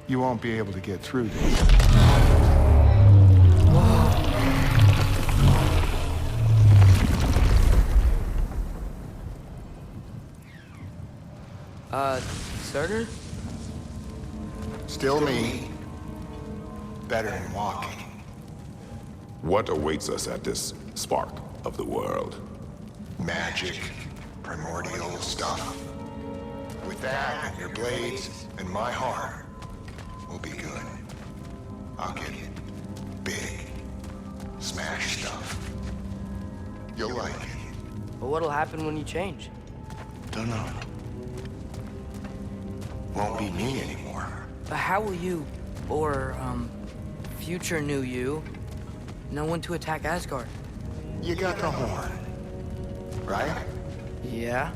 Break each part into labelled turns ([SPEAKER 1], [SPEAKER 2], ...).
[SPEAKER 1] You won't be able to get through this.
[SPEAKER 2] Surtur?
[SPEAKER 1] Still me. Better than walking.
[SPEAKER 3] What awaits us at this spark of the world?
[SPEAKER 1] Magic. Primordial stuff. With that and your blades and my heart, we'll be good. I'll get big. Smash stuff. You'll like it.
[SPEAKER 2] But what'll happen when you change?
[SPEAKER 1] Dunno. Won't be me anymore.
[SPEAKER 2] But how will you, or, future new you, know when to attack Asgard?
[SPEAKER 1] You got the horn, right?
[SPEAKER 2] Yeah?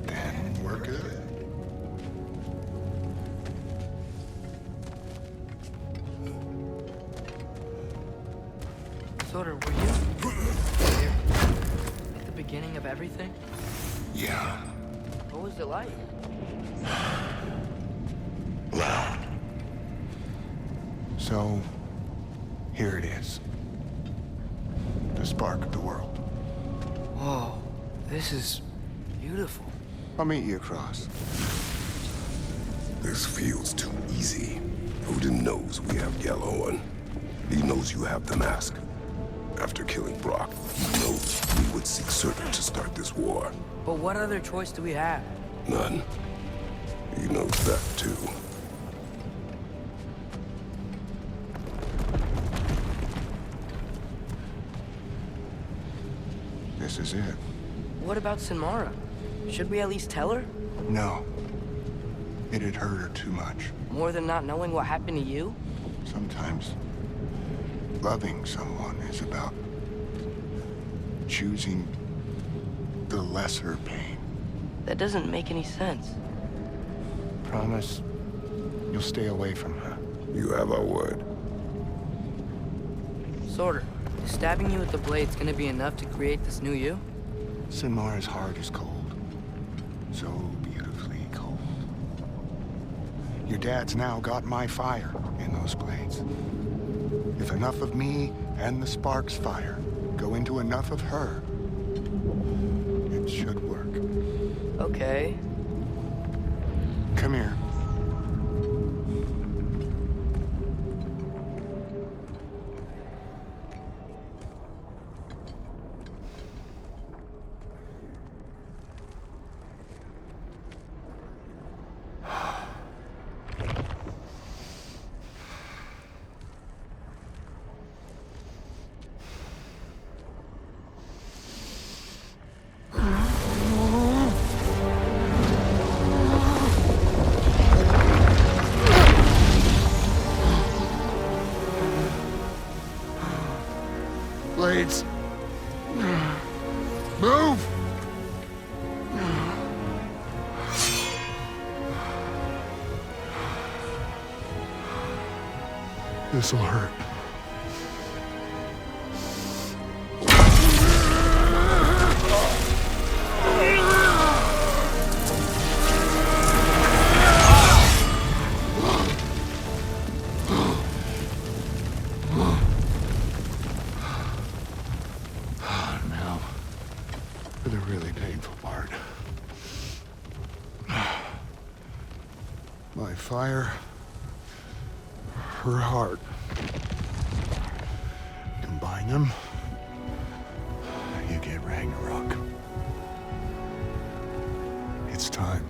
[SPEAKER 1] Then we're good.
[SPEAKER 2] Surtur, were you there at the beginning of everything?
[SPEAKER 1] Yeah.
[SPEAKER 2] What was it like?
[SPEAKER 1] Loud. So, here it is. The spark of the world.
[SPEAKER 2] Whoa, this is beautiful.
[SPEAKER 1] I'll meet you across.
[SPEAKER 3] This feels too easy. Odin knows we have Yellowhorn. He knows you have the mask. After killing Brock, he knows we would seek Surtur to start this war.
[SPEAKER 2] But what other choice do we have?
[SPEAKER 3] None. He knows that too.
[SPEAKER 1] This is it.
[SPEAKER 2] What about Sinmara? Should we at least tell her?
[SPEAKER 1] No. It'd hurt her too much.
[SPEAKER 2] More than not knowing what happened to you?
[SPEAKER 1] Sometimes loving someone is about choosing the lesser pain.
[SPEAKER 2] That doesn't make any sense.
[SPEAKER 1] Promise you'll stay away from her.
[SPEAKER 3] You have our word.
[SPEAKER 2] Surtur, is stabbing you with the blade's gonna be enough to create this new you?
[SPEAKER 1] Sinmara's heart is cold. So beautifully cold. Your dad's now got my fire in those blades. If enough of me and the spark's fire go into enough of her, it should work.
[SPEAKER 2] Okay.
[SPEAKER 1] Come here. Blades. Move! This'll hurt. Now, for the really painful part. My fire, her heart. Combine them, you get Ragnarok. It's time.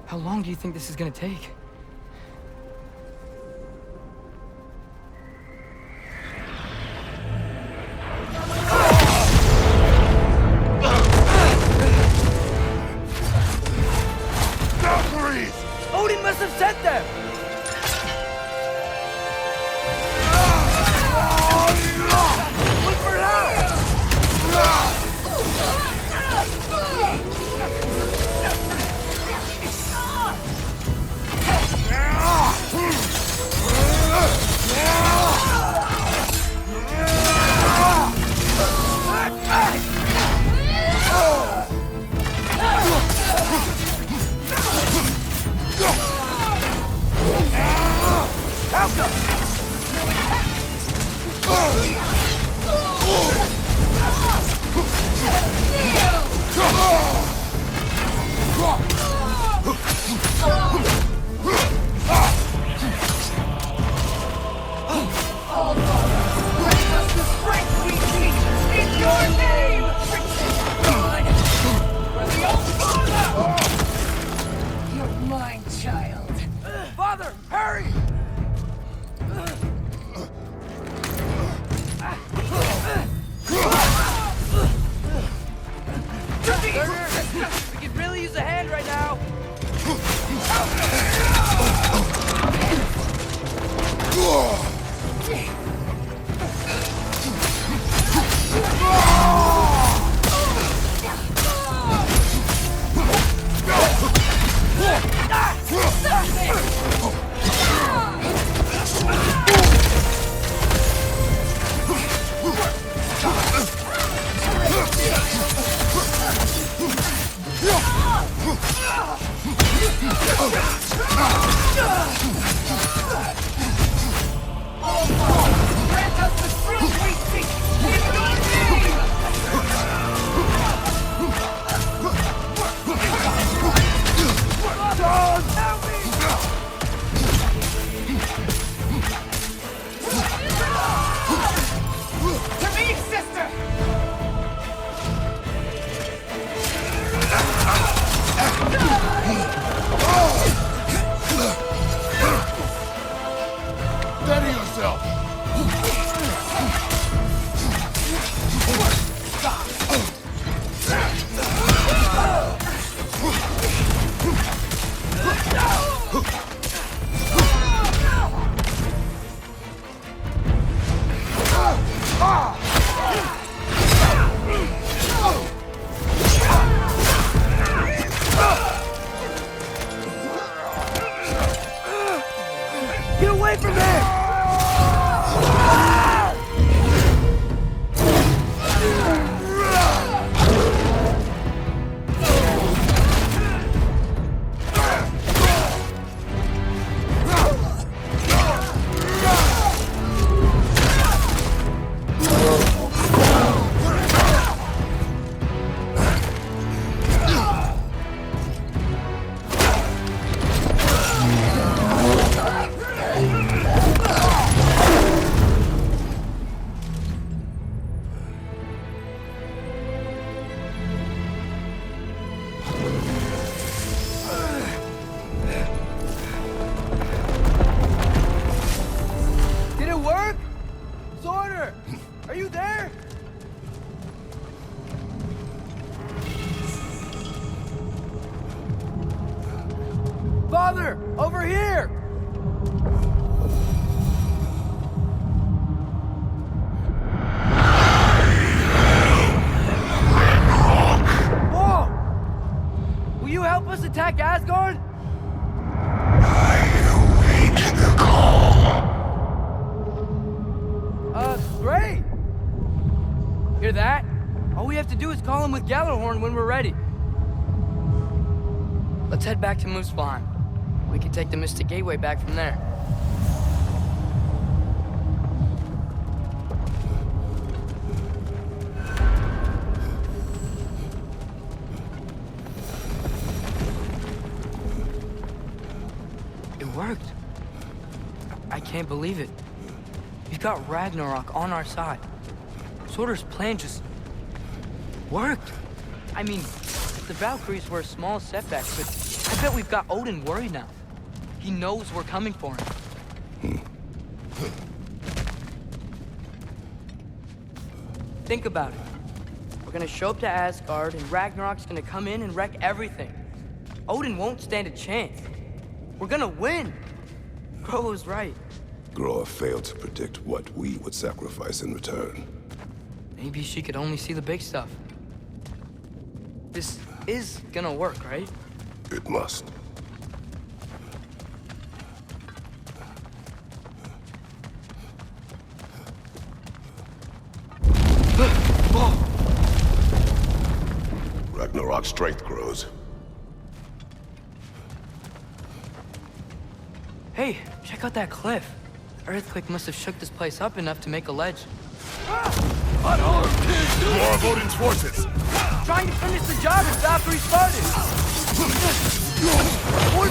[SPEAKER 2] How long do you think this is gonna take? have sent them! Look for help! Father, hurry! We could really use a hand right now.
[SPEAKER 1] Steady yourself!
[SPEAKER 2] Get away from there! Did it work? Sorter! Are you there? Father! Over here! Whoa! Will you help us attack Asgard? Great! Hear that? All we have to do is call him with Gjallarhorn when we're ready. Let's head back to Muspelheim. We can take the Mystic Gateway back from there. It worked. I can't believe it. We've got Ragnarok on our side. Sorter's plan just worked. I mean, the Valkyries were a small setback, but I bet we've got Odin worried now. He knows we're coming for him. Think about it. We're gonna show up to Asgard, and Ragnarok's gonna come in and wreck everything. Odin won't stand a chance. We're gonna win. Groa was right.
[SPEAKER 3] Groa failed to predict what we would sacrifice in return.
[SPEAKER 2] Maybe she could only see the big stuff. This is gonna work, right?
[SPEAKER 3] It must. Ragnarok's strength grows.
[SPEAKER 2] Hey, check out that cliff. The earthquake must have shook this place up enough to make a ledge.
[SPEAKER 3] Unarmed! More of Odin's forces!
[SPEAKER 2] Trying to finish the job as Valkyrie started! Muy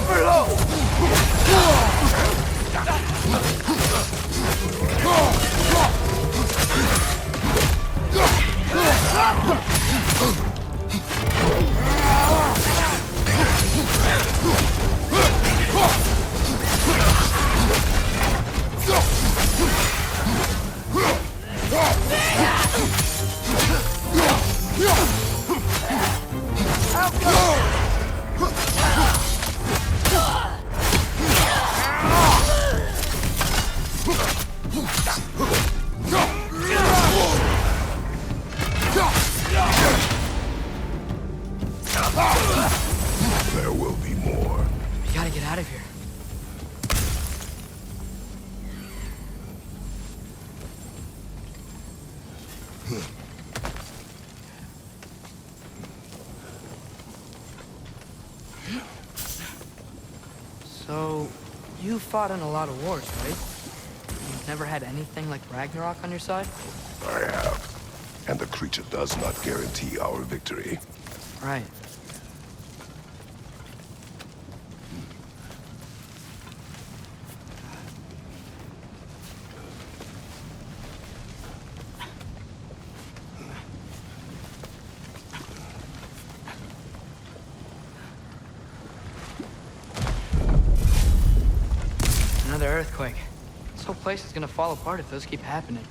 [SPEAKER 3] There will be more.
[SPEAKER 2] We gotta get out of here. So, you fought in a lot of wars, right? You've never had anything like Ragnarok on your side?
[SPEAKER 3] I have. And the creature does not guarantee our victory.
[SPEAKER 2] Right. Another earthquake. This whole place is gonna fall apart if those keep happening.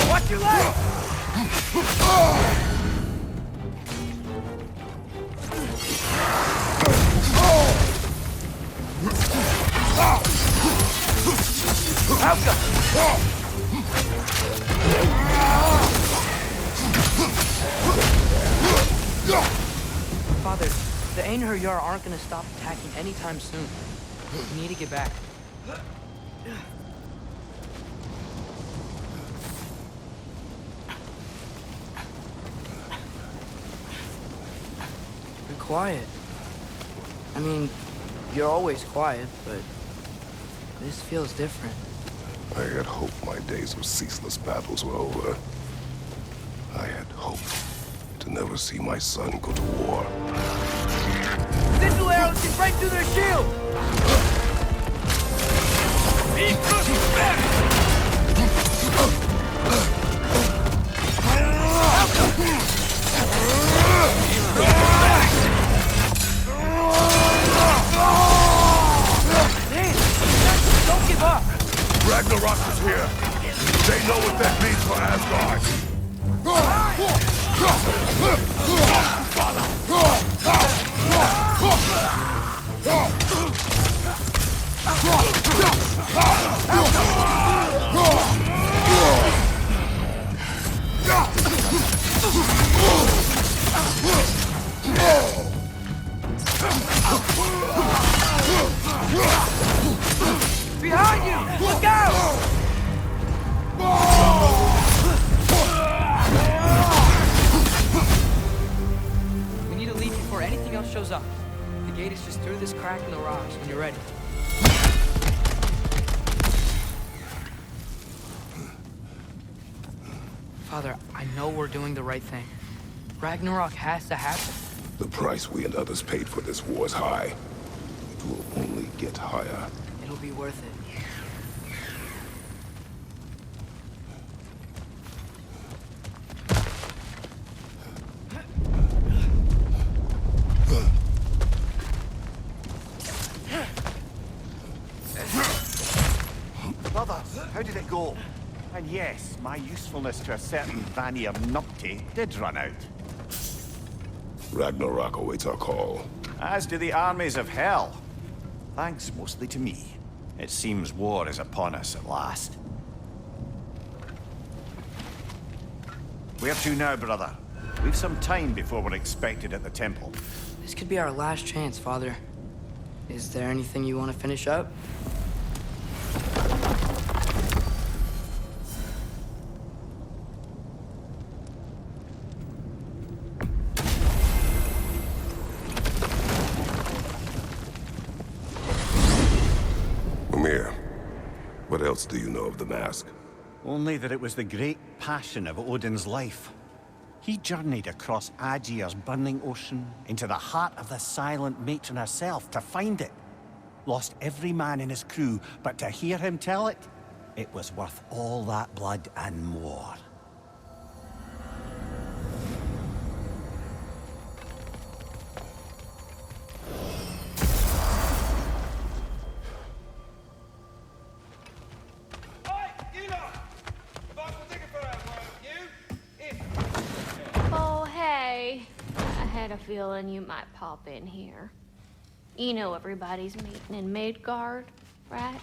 [SPEAKER 2] Watch your leg! Father, the Einherjar aren't gonna stop attacking anytime soon. We need to get back. You're quiet. I mean, you're always quiet, but this feels different.
[SPEAKER 3] I had hoped my days of ceaseless battles were over. I had hoped to never see my son go to war.
[SPEAKER 2] Sigil arrows get right through their shield! Don't give up!
[SPEAKER 3] Ragnarok is here. They know what that means.
[SPEAKER 2] is just through this crack in the rocks when you're ready. Father, I know we're doing the right thing. Ragnarok has to happen.
[SPEAKER 3] The price we and others paid for this war is high. It will only get higher.
[SPEAKER 2] It'll be worth it.
[SPEAKER 4] Brother, how did it go? And yes, my usefulness to a certain Vanir numpty did run out.
[SPEAKER 3] Ragnarok awaits our call.
[SPEAKER 4] As do the armies of hell. Thanks mostly to me. It seems war is upon us at last. Where to now, brother? We've some time before we're expected at the temple.
[SPEAKER 2] This could be our last chance, Father. Is there anything you want to finish up?
[SPEAKER 3] What else do you know of the mask?
[SPEAKER 4] Only that it was the great passion of Odin's life. He journeyed across Aegir's burning ocean into the heart of the silent matron herself to find it. Lost every man in his crew, but to hear him tell it, it was worth all that blood and more.
[SPEAKER 5] Feeling you might pop in here. You know everybody's meeting in Midgard, right?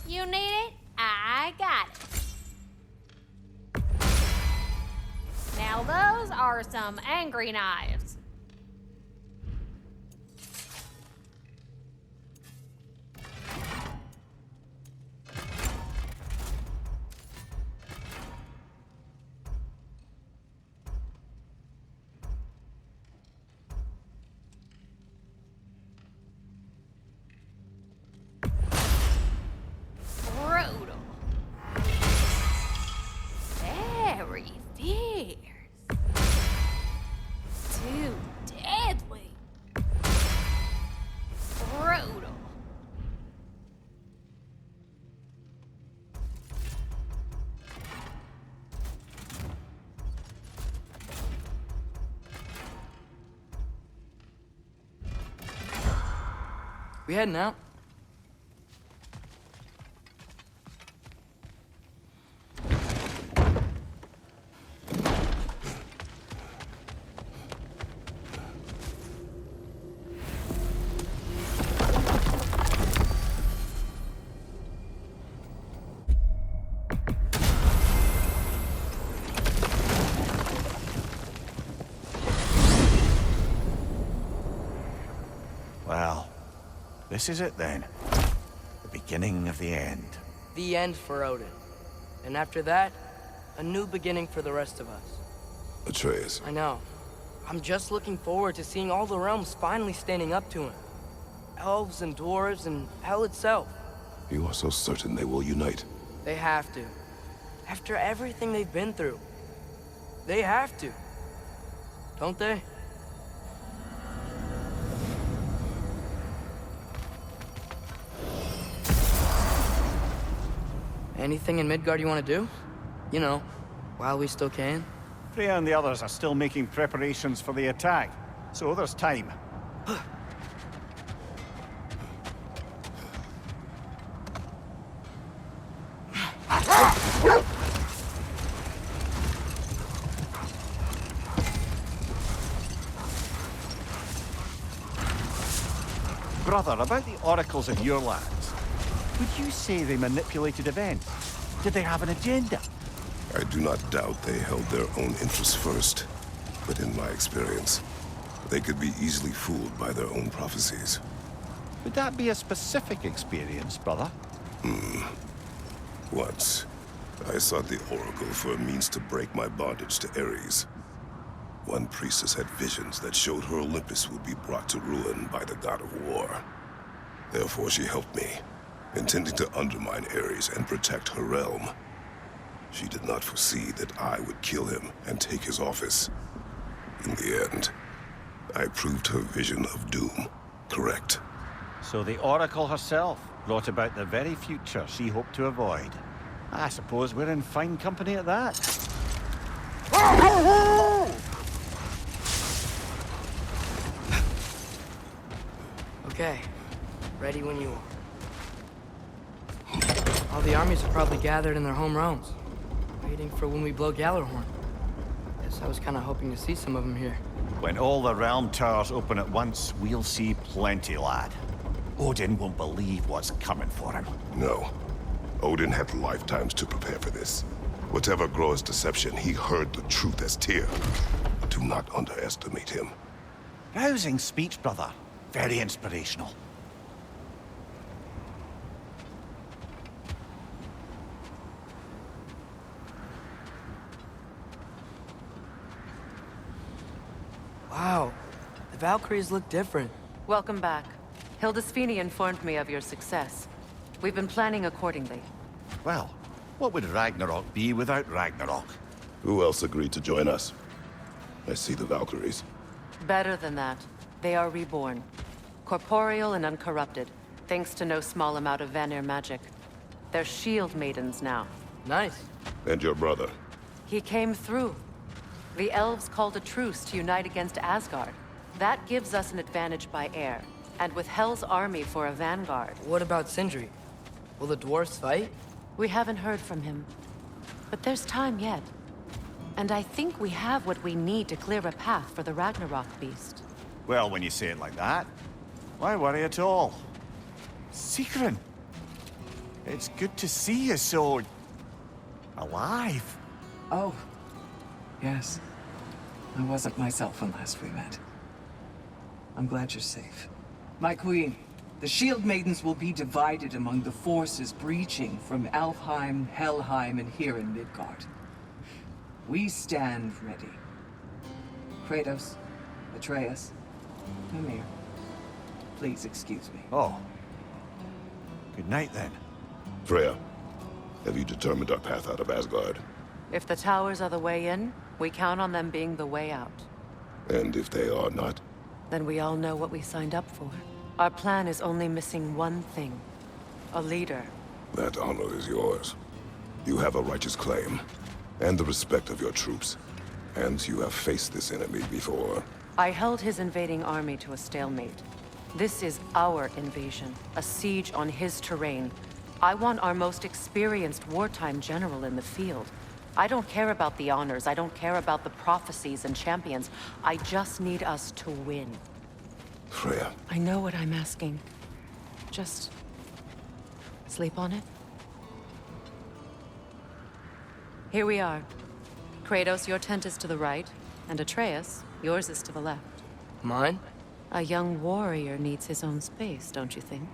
[SPEAKER 5] You need it? I got it. Now those are some angry knives.
[SPEAKER 2] We heading out?
[SPEAKER 4] Well, this is it then. The beginning of the end.
[SPEAKER 2] The end for Odin. And after that, a new beginning for the rest of us.
[SPEAKER 3] Atreus.
[SPEAKER 2] I know. I'm just looking forward to seeing all the realms finally standing up to him. Elves and dwarves and hell itself.
[SPEAKER 3] You are so certain they will unite?
[SPEAKER 2] They have to. After everything they've been through. They have to. Don't they? Anything in Midgard you want to do? You know, while we still can.
[SPEAKER 4] Freya and the others are still making preparations for the attack, so there's time. Brother, about the oracles of your lands, would you say they manipulated events? Did they have an agenda?
[SPEAKER 3] I do not doubt they held their own interests first. But in my experience, they could be easily fooled by their own prophecies.
[SPEAKER 4] Would that be a specific experience, brother?
[SPEAKER 3] Once, I sought the Oracle for a means to break my bondage to Ares. One priestess had visions that showed her Olympus would be brought to ruin by the god of war. Therefore she helped me, intending to undermine Ares and protect her realm. She did not foresee that I would kill him and take his office. In the end, I proved her vision of doom correct.
[SPEAKER 4] So the Oracle herself brought about the very future she hoped to avoid. I suppose we're in fine company at that.
[SPEAKER 2] Okay, ready when you are. All the armies are probably gathered in their home realms, waiting for when we blow Gjallarhorn. Guess I was kind of hoping to see some of them here.
[SPEAKER 4] When all the realm towers open at once, we'll see plenty, lad. Odin won't believe what's coming for him.
[SPEAKER 3] No. Odin had lifetimes to prepare for this. Whatever Groa's deception, he heard the truth as Tyr. Do not underestimate him.
[SPEAKER 4] Rousing speech, brother. Very inspirational.
[SPEAKER 2] Wow, the Valkyries look different.
[SPEAKER 6] Welcome back. Hildisvini informed me of your success. We've been planning accordingly.
[SPEAKER 4] Well, what would Ragnarok be without Ragnarok?
[SPEAKER 3] Who else agreed to join us? I see the Valkyries.
[SPEAKER 6] Better than that. They are reborn. Corporeal and uncorrupted, thanks to no small amount of Vanir magic. They're shield maidens now.
[SPEAKER 2] Nice.
[SPEAKER 3] And your brother.
[SPEAKER 6] He came through. The elves called a truce to unite against Asgard. That gives us an advantage by air, and with Hel's army for a vanguard.
[SPEAKER 2] What about Sindri? Will the dwarves fight?
[SPEAKER 6] We haven't heard from him. But there's time yet. And I think we have what we need to clear a path for the Ragnarok beast.
[SPEAKER 4] Well, when you say it like that, why worry at all? Sigrun! It's good to see you so... alive.
[SPEAKER 7] Oh, yes. I wasn't myself when last we met. I'm glad you're safe. My queen, the Shield Maidens will be divided among the forces breaching from Alfheim, Helheim, and here in Midgard. We stand ready. Kratos, Atreus, Mimir, please excuse me.
[SPEAKER 4] Oh. Good night, then.
[SPEAKER 3] Freya, have you determined our path out of Asgard?
[SPEAKER 6] If the towers are the way in, we count on them being the way out.
[SPEAKER 3] And if they are not?
[SPEAKER 6] Then we all know what we signed up for. Our plan is only missing one thing. A leader.
[SPEAKER 3] That honor is yours. You have a righteous claim, and the respect of your troops. And you have faced this enemy before.
[SPEAKER 6] I held his invading army to a stalemate. This is our invasion, a siege on his terrain. I want our most experienced wartime general in the field. I don't care about the honors, I don't care about the prophecies and champions. I just need us to win.
[SPEAKER 3] Freya.
[SPEAKER 6] I know what I'm asking. Just... sleep on it? Here we are. Kratos, your tent is to the right, and Atreus, yours is to the left.
[SPEAKER 2] Mine?
[SPEAKER 6] A young warrior needs his own space, don't you think?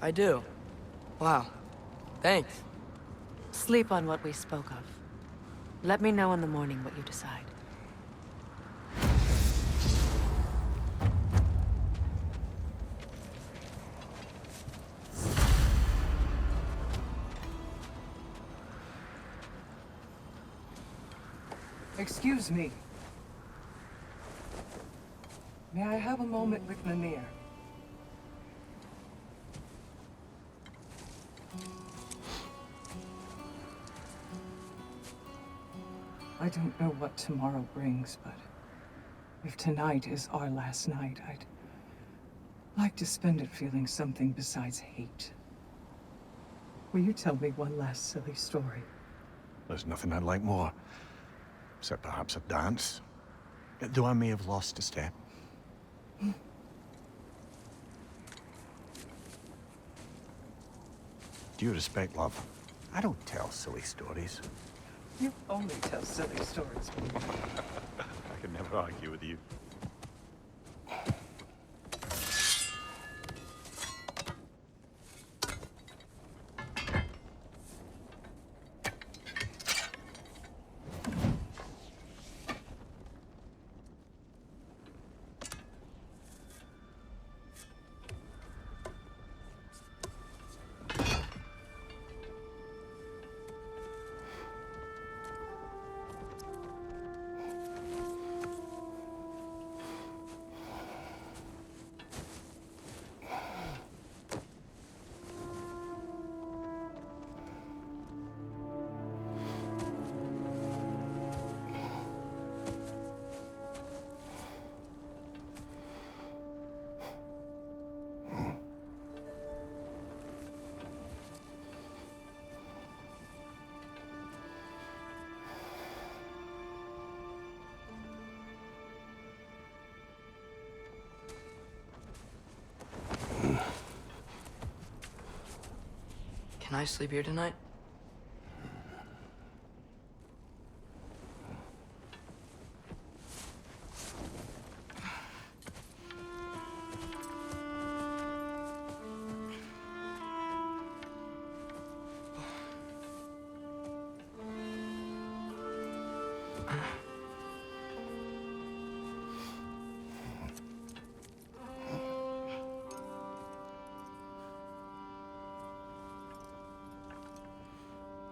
[SPEAKER 2] I do. Wow. Thanks.
[SPEAKER 6] Sleep on what we spoke of. Let me know in the morning what you decide.
[SPEAKER 7] Excuse me. May I have a moment with Mimir? I don't know what tomorrow brings, but if tonight is our last night, I'd like to spend it feeling something besides hate. Will you tell me one last silly story?
[SPEAKER 4] There's nothing I'd like more. Except perhaps a dance. Though I may have lost a step. Due respect, love, I don't tell silly stories.
[SPEAKER 7] You only tell silly stories.
[SPEAKER 4] I can never argue with you.
[SPEAKER 2] Can I sleep here tonight?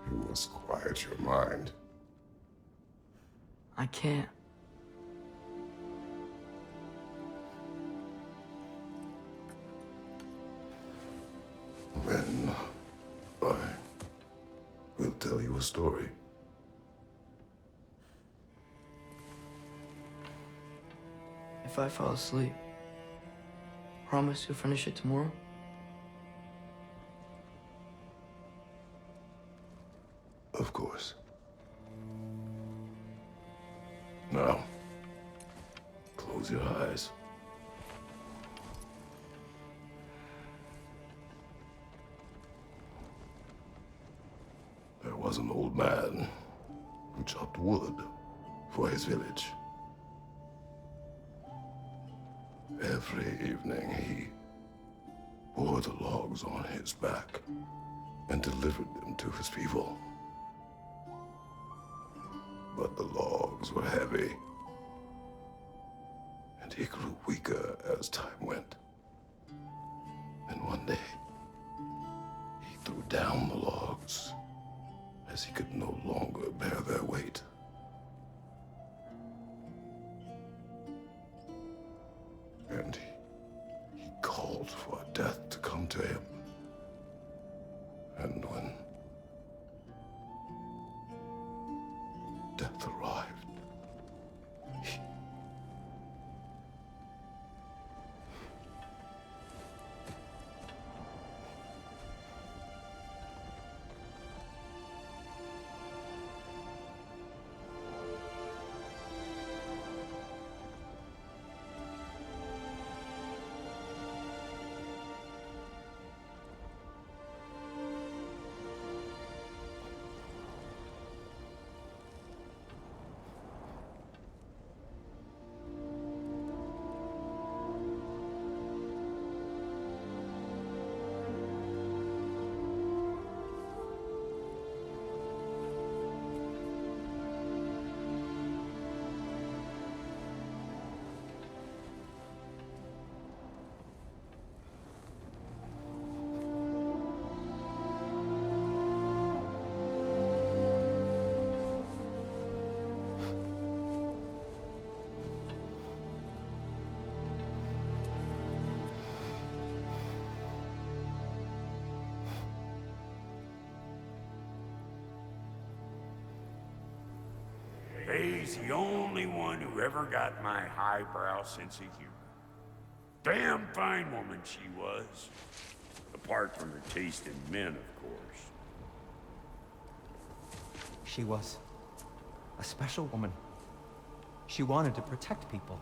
[SPEAKER 3] You must quiet your mind.
[SPEAKER 2] I can't.
[SPEAKER 3] Then I will tell you a story.
[SPEAKER 2] If I fall asleep, promise you'll finish it tomorrow?
[SPEAKER 3] Of course. Now, close your eyes. There was an old man who chopped wood for his village. Every evening he bore the logs on his back and delivered them to his people. But the logs were heavy, and he grew weaker as time went. And one day, he threw down the logs as he could no longer bear their weight. And he called for death to come to him. And when death arrived,
[SPEAKER 8] He's the only one who ever got my highbrow sense of humor. Damn fine woman she was. Apart from her taste in men, of course.
[SPEAKER 9] She was a special woman. She wanted to protect people.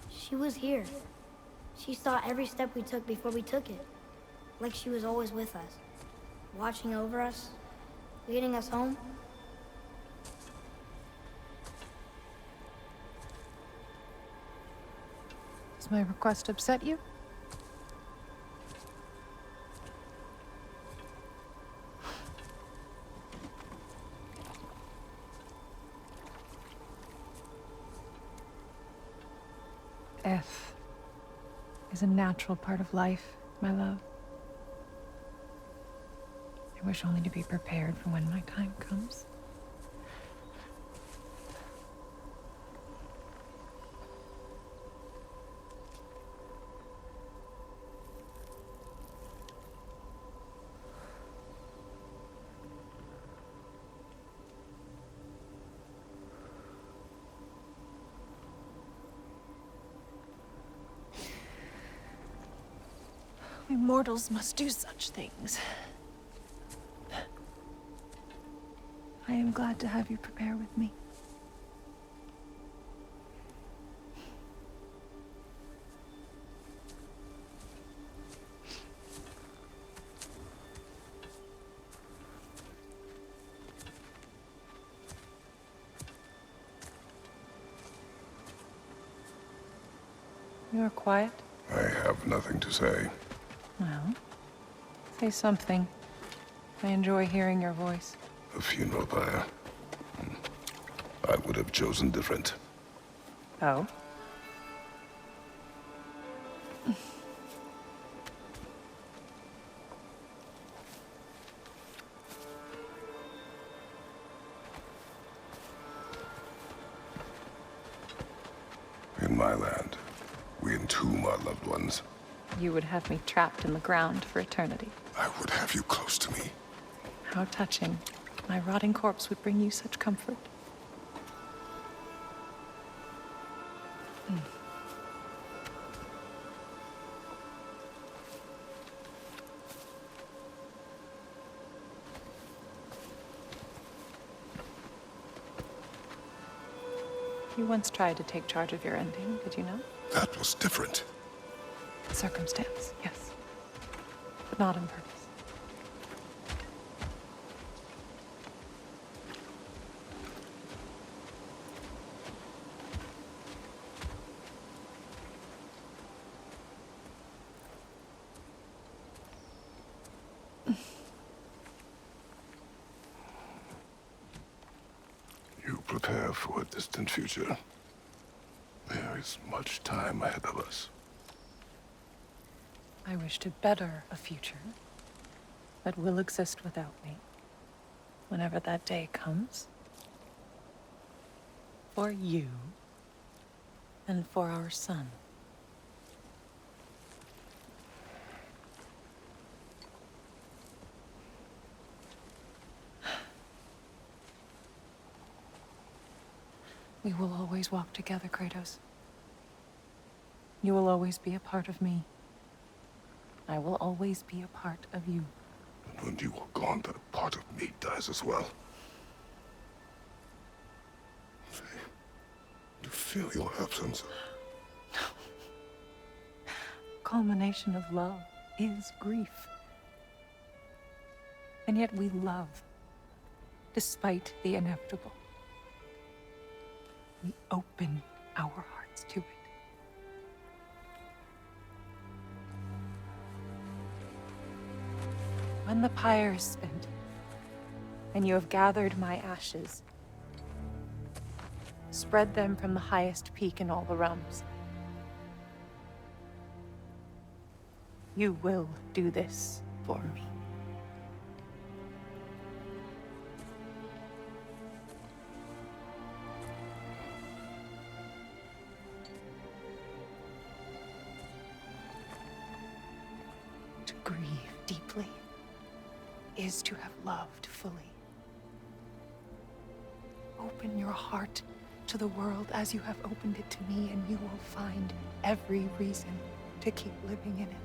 [SPEAKER 10] She was here. She saw every step we took before we took it. Like she was always with us. Watching over us. Leading us home.
[SPEAKER 11] Does my request upset you? Death is a natural part of life, my love. I wish only to be prepared for when my time comes. We mortals must do such things. I am glad to have you prepare with me. You're quiet.
[SPEAKER 3] I have nothing to say.
[SPEAKER 11] Well, say something. I enjoy hearing your voice.
[SPEAKER 3] A funeral pyre. I would have chosen different.
[SPEAKER 11] Oh?
[SPEAKER 3] In my land, we entomb our loved ones.
[SPEAKER 11] You would have me trapped in the ground for eternity.
[SPEAKER 3] I would have you close to me.
[SPEAKER 11] How touching. My rotting corpse would bring you such comfort. You once tried to take charge of your ending, did you know?
[SPEAKER 3] That was different.
[SPEAKER 11] Circumstance, yes. But not on purpose.
[SPEAKER 3] You prepare for a distant future. There is much time ahead of us.
[SPEAKER 11] I wish to better a future that will exist without me, whenever that day comes. For you, and for our son. We will always walk together, Kratos. You will always be a part of me. I will always be a part of you.
[SPEAKER 3] And when you are gone, that part of me dies as well. You feel your absence.
[SPEAKER 11] Culmination of love is grief. And yet we love, despite the inevitable. We open our hearts to it. When the pyre is spent, and you have gathered my ashes, spread them from the highest peak in all the realms. You will do this for me. To grieve deeply is to have loved fully. Open your heart to the world as you have opened it to me, and you will find every reason to keep living in it.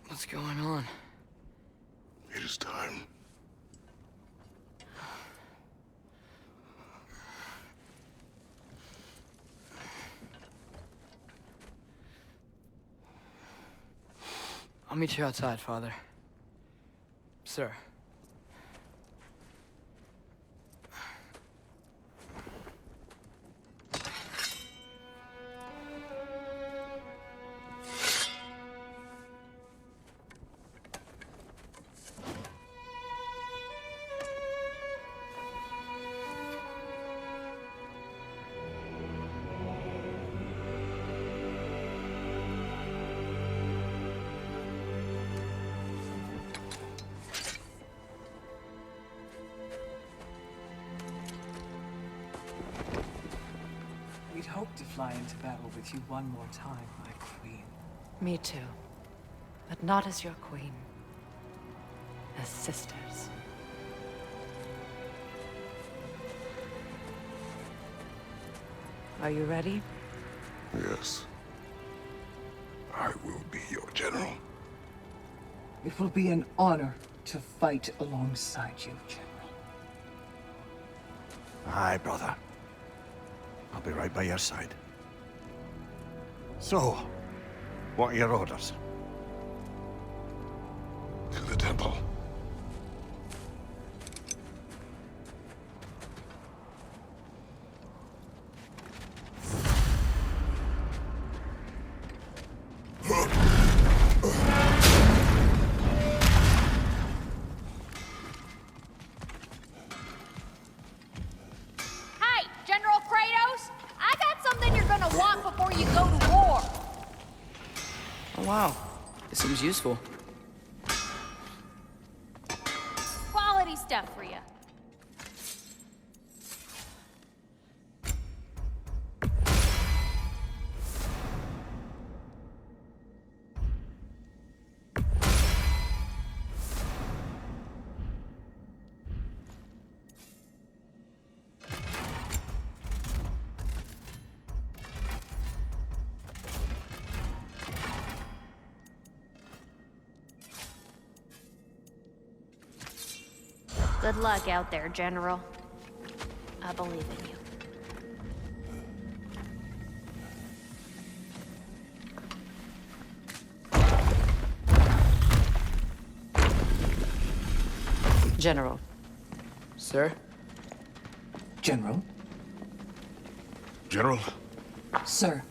[SPEAKER 2] What's going on?
[SPEAKER 3] It is time.
[SPEAKER 2] I'll meet you outside, Father. Sir.
[SPEAKER 7] hope to fly into battle with you one more time, my queen.
[SPEAKER 6] Me too. But not as your queen. As sisters. Are you ready?
[SPEAKER 3] Yes. I will be your general.
[SPEAKER 7] It will be an honor to fight alongside you, General.
[SPEAKER 4] Aye, brother. I'll be right by your side. So, what are your orders?
[SPEAKER 3] To the temple.
[SPEAKER 5] Hey, General Kratos! I got something you're gonna want before you go to war!
[SPEAKER 2] Oh, wow. This seems useful.
[SPEAKER 5] Quality stuff for you. Good luck out there, General. I believe in you.
[SPEAKER 6] General.
[SPEAKER 2] Sir?
[SPEAKER 7] General?
[SPEAKER 3] General?
[SPEAKER 7] Sir.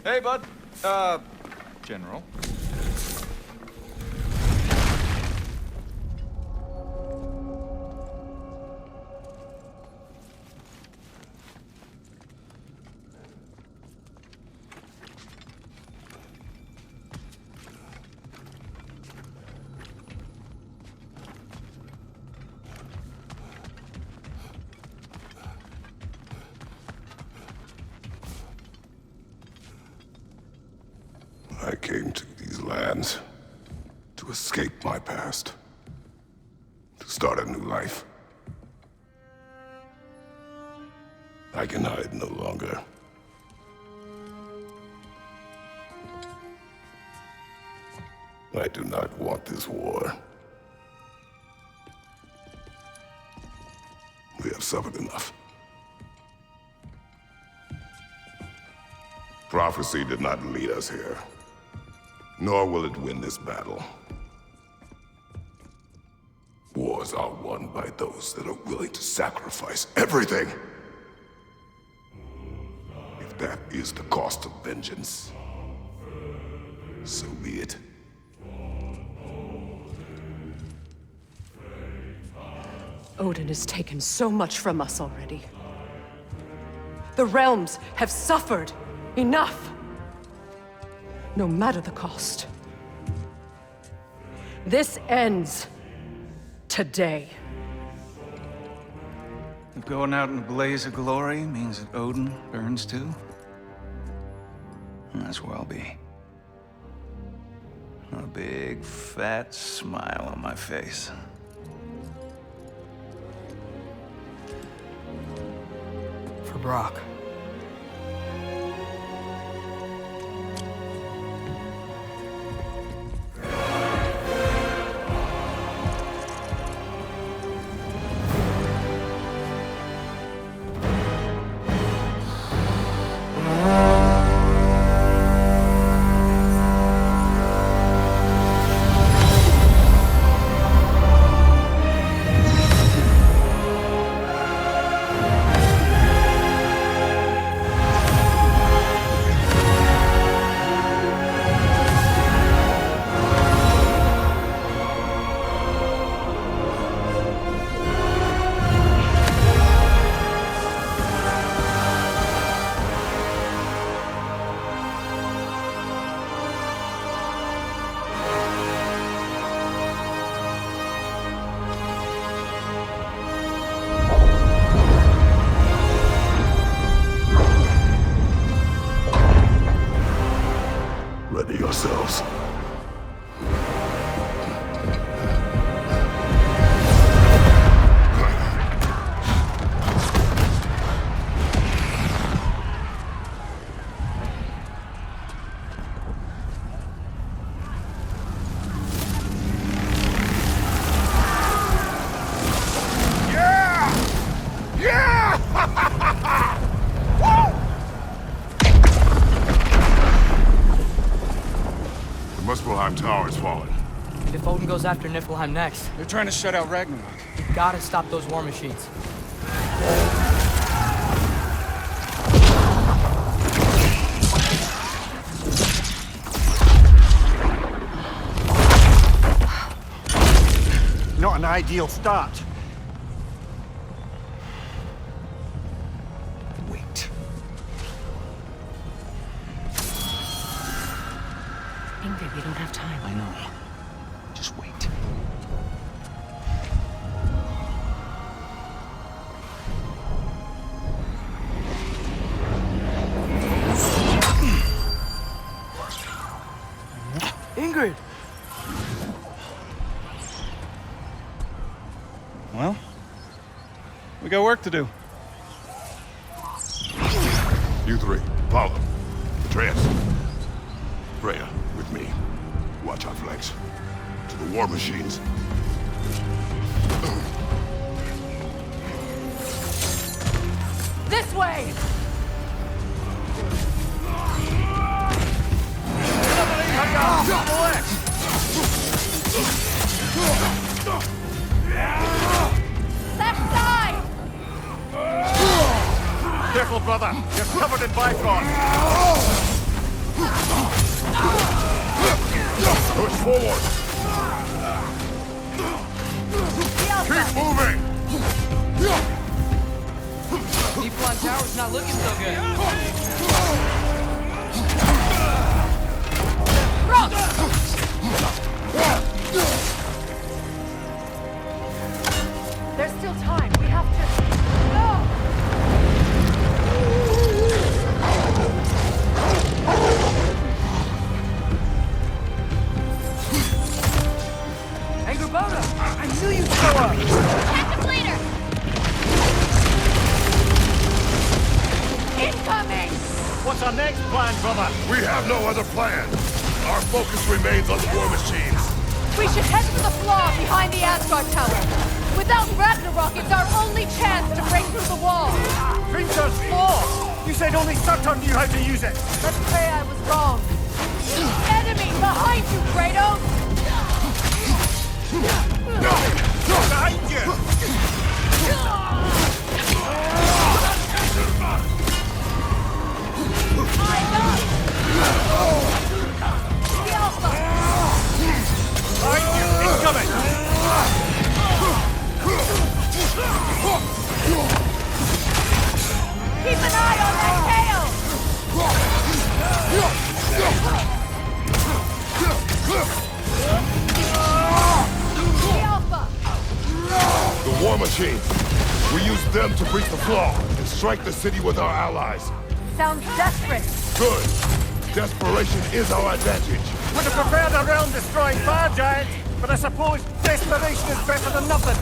[SPEAKER 12] Hey, bud. General.
[SPEAKER 3] I came to these lands to escape my past, to start a new life. I can hide no longer. I do not want this war. We have suffered enough. Prophecy did not lead us here, nor will it win this battle. Wars are won by those that are willing to sacrifice everything. If that is the cost of vengeance, so be it.
[SPEAKER 6] Odin has taken so much from us already. The realms have suffered. Enough! No matter the cost. This ends today.
[SPEAKER 12] If going out in a blaze of glory means that Odin burns too, that's where I'll be. A big, fat smile on my face.
[SPEAKER 2] For Brock.
[SPEAKER 3] Niflheim Tower is falling.
[SPEAKER 2] And if Odin goes after Niflheim next,
[SPEAKER 12] They're trying to shut out Ragnarok.
[SPEAKER 2] we gotta stop those war machines.
[SPEAKER 4] Not an ideal start.
[SPEAKER 12] Wait.
[SPEAKER 6] Ingrid, we don't have time.
[SPEAKER 12] I know. Just wait.
[SPEAKER 2] Ingrid!
[SPEAKER 12] Well, we got work to do.
[SPEAKER 3] You three, follow. Atreus. Freya, with me. Watch our flanks. To the war machines.
[SPEAKER 6] This way! Left side!
[SPEAKER 4] Careful, brother. You're covered in Bifrost.
[SPEAKER 3] Push forward! Keep moving!
[SPEAKER 2] Niflheim Tower's not looking so good.
[SPEAKER 6] There's still time. We have to... No!
[SPEAKER 2] Angrboda! I knew you'd show up!
[SPEAKER 5] Active leader! Incoming!
[SPEAKER 4] What's our next plan, brother?
[SPEAKER 3] We have no other plan. Our focus remains on the war machines.
[SPEAKER 6] We should head for the flaw behind the Asgard Tower. Without Ragnarok, it's our only chance to break through the wall.
[SPEAKER 4] Hrimthur's flaw! You said only Surtur knew how to use it.
[SPEAKER 6] Let's say I was wrong. Enemy behind you, Kratos!
[SPEAKER 4] Behind you!
[SPEAKER 6] The Alpha!
[SPEAKER 4] Behind you! Incoming!
[SPEAKER 6] Keep an eye on that tail! The Alpha!
[SPEAKER 3] The war machines. We use them to breach the flaw and strike the city with our allies.
[SPEAKER 6] Sounds desperate.
[SPEAKER 3] Good. Desperation is our advantage.
[SPEAKER 4] Would have preferred a realm-destroying fire giant, but I suppose desperation is better than nothing.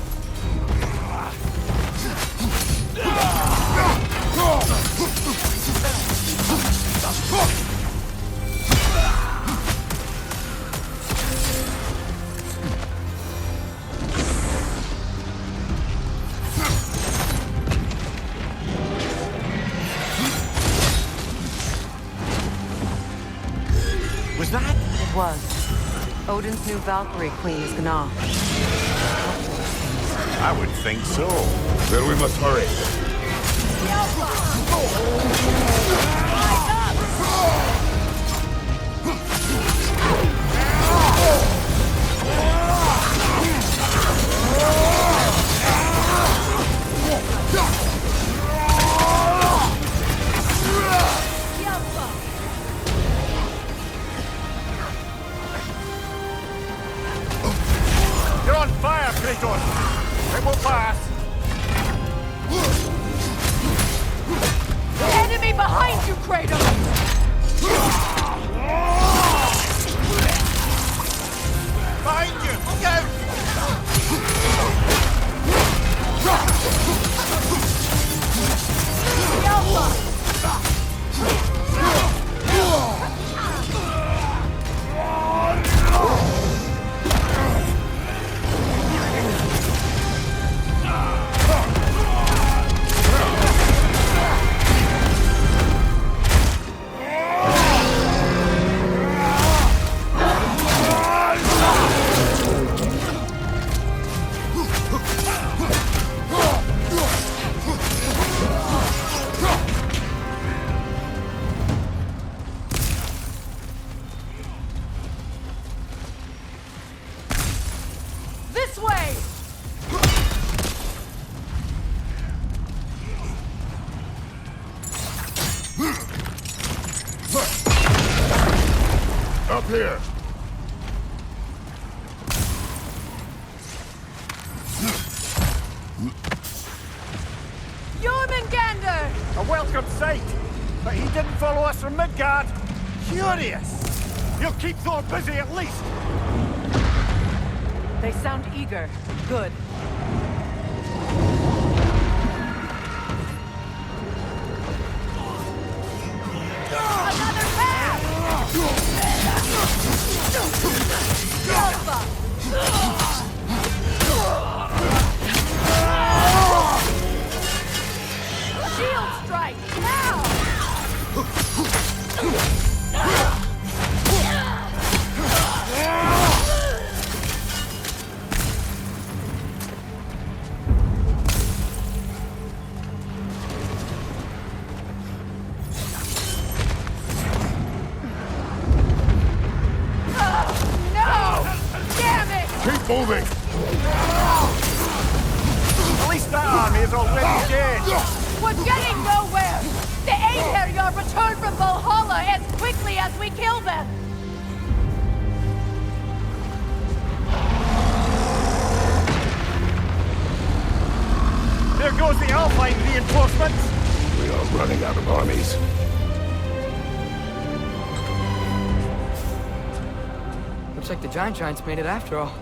[SPEAKER 4] Was that?
[SPEAKER 6] It was. Odin's new Valkyrie queen is Gná.
[SPEAKER 3] I would think so. Then we must hurry.
[SPEAKER 6] The Alpha!
[SPEAKER 4] You're on fire, Kratos! It will pass!
[SPEAKER 6] Enemy behind you, Kratos!
[SPEAKER 4] Behind you! Look out!
[SPEAKER 6] The Alpha!
[SPEAKER 3] here!
[SPEAKER 6] Jormungandr!
[SPEAKER 4] A welcome sight! But he didn't follow us from Midgard! Curious! He'll keep Thor busy at least!
[SPEAKER 6] They sound eager. Good.
[SPEAKER 5] Another path! Shield strike! Now!
[SPEAKER 3] Keep moving!
[SPEAKER 4] At least that army is already dead!
[SPEAKER 5] We're getting nowhere! The Einherjar return from Valhalla as quickly as we kill them!
[SPEAKER 4] There goes the Alpine reinforcements!
[SPEAKER 3] We are running out of armies.
[SPEAKER 2] Looks like the Giants made it after all.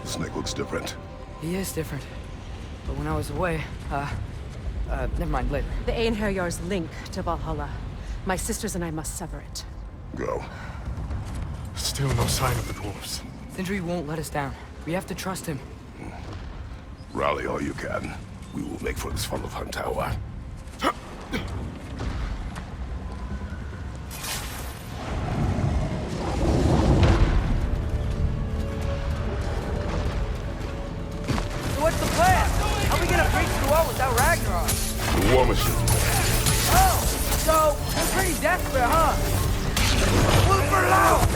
[SPEAKER 3] Snake looks different.
[SPEAKER 2] He is different. But when I was away, never mind, later.
[SPEAKER 6] The Einherjar's link to Valhalla. My sisters and I must sever it.
[SPEAKER 3] Go.
[SPEAKER 1] Still no sign of the dwarves.
[SPEAKER 2] Sindri won't let us down. We have to trust him.
[SPEAKER 3] Rally all you can. We will make for this Svalbard tower.
[SPEAKER 2] So what's the plan? How are we gonna breach the wall without Ragnaro?
[SPEAKER 3] The war machine.
[SPEAKER 2] Oh, so we're pretty desperate, huh? Move for loud!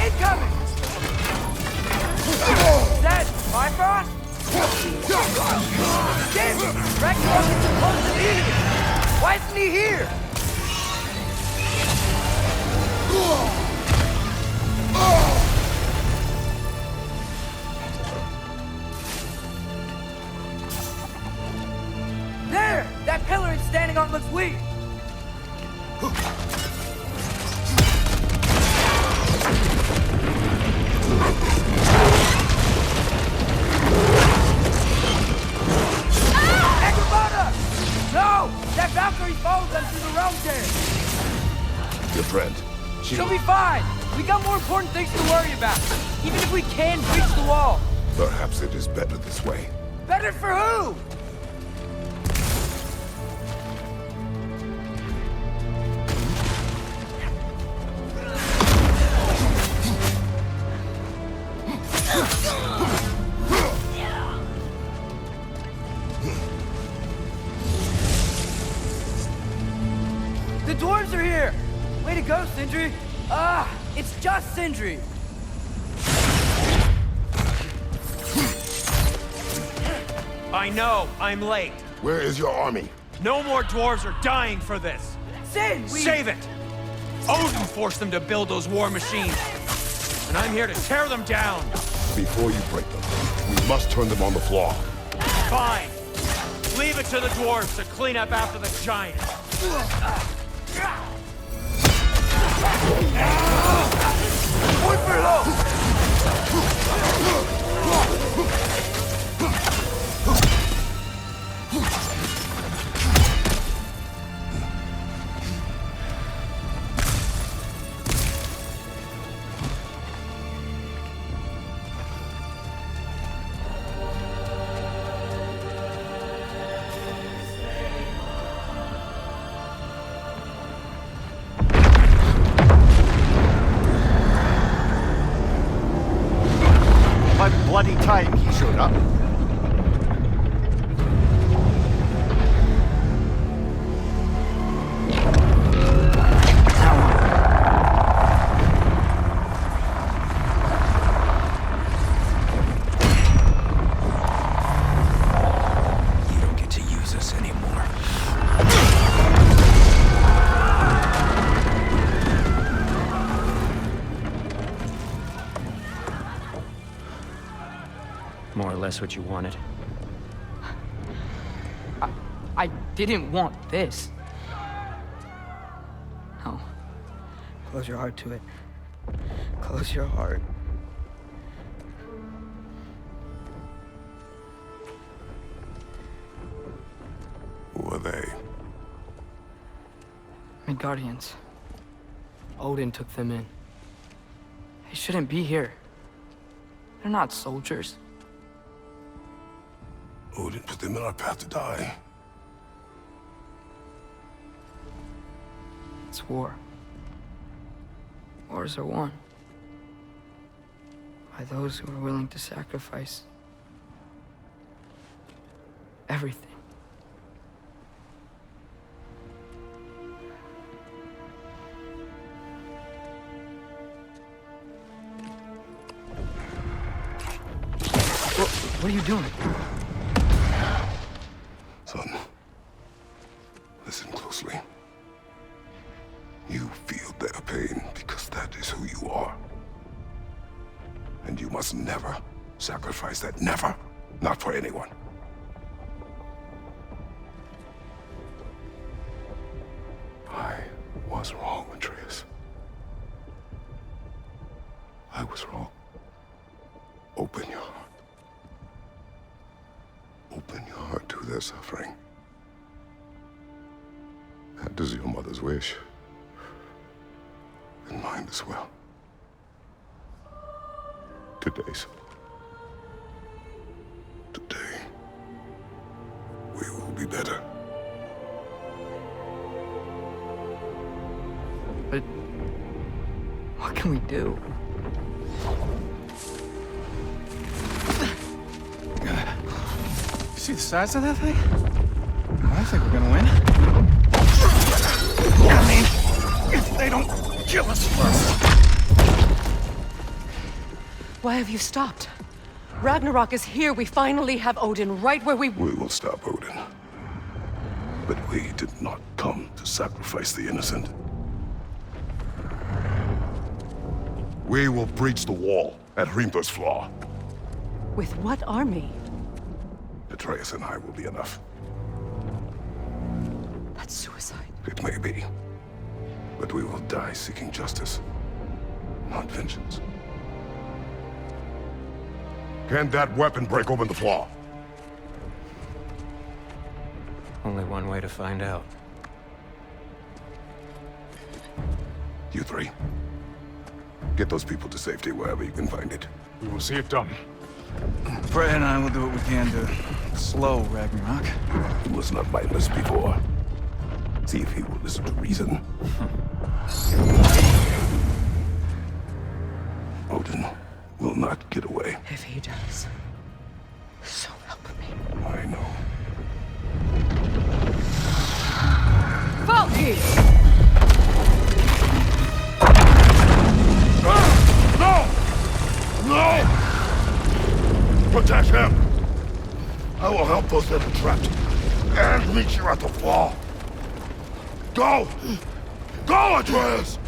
[SPEAKER 2] Incoming! Zed, Bifrost? Damn it! Ragnarok is supposed to be here! Why isn't he here? There! That pillar it's standing on looks weak! No! That Valkyrie followed them through the realm there!
[SPEAKER 3] Your friend.
[SPEAKER 2] She'll be fine! We got more important things to worry about! Even if we can breach the wall!
[SPEAKER 3] Perhaps it is better this way.
[SPEAKER 2] Better for who? The dwarves are here! Way to go, Sindri! Ah, it's just Sindri!
[SPEAKER 13] I know, I'm late.
[SPEAKER 3] Where is your army?
[SPEAKER 13] No more dwarves are dying for this.
[SPEAKER 2] Sin!
[SPEAKER 13] Save it! Odin forced them to build those war machines. And I'm here to tear them down.
[SPEAKER 3] Before you break them, we must turn them on the floor.
[SPEAKER 13] Fine. Leave it to the dwarves to clean up after the giants.
[SPEAKER 2] Point for low!
[SPEAKER 4] bloody time he showed up.
[SPEAKER 13] You don't get to use us anymore. More or less what you wanted.
[SPEAKER 2] I didn't want this. No. Close your heart to it. Close your heart.
[SPEAKER 3] Who are they?
[SPEAKER 2] Midgardians. Odin took them in. They shouldn't be here. They're not soldiers.
[SPEAKER 3] Odin put them in our path to die.
[SPEAKER 2] It's war. Wars are won by those who are willing to sacrifice everything. What are you doing?
[SPEAKER 3] Son, listen closely. You feel their pain because that is who you are. And you must never sacrifice that. Never. Not for anyone. I was wrong, Atreus. I was wrong. Open your heart. Open your heart to their suffering. That is your mother's wish. And mine as well. Today, son. Today, we will be better.
[SPEAKER 2] But what can we do?
[SPEAKER 12] See the size of that thing? I think we're gonna win. I mean, if they don't kill us first.
[SPEAKER 6] Why have you stopped? Ragnarok is here. We finally have Odin right where we...
[SPEAKER 3] We will stop Odin. But we did not come to sacrifice the innocent. We will breach the wall at Hrimthur's Flaw.
[SPEAKER 6] With what army?
[SPEAKER 3] Atreus and I will be enough.
[SPEAKER 6] That's suicide.
[SPEAKER 3] It may be. But we will die seeking justice, not vengeance. Can that weapon break open the flaw?
[SPEAKER 13] Only one way to find out.
[SPEAKER 3] You three. Get those people to safety wherever you can find it.
[SPEAKER 1] We will see it done.
[SPEAKER 12] Fred and I will do what we can to slow Ragnarok.
[SPEAKER 3] He was not mindless before. See if he will listen to reason. Odin will not get away.
[SPEAKER 6] If he does, so help me.
[SPEAKER 3] I know.
[SPEAKER 6] Valky!
[SPEAKER 3] No! No! Protect him! I will help those that are trapped. And meet you at the flaw. Go! Go, Atreus!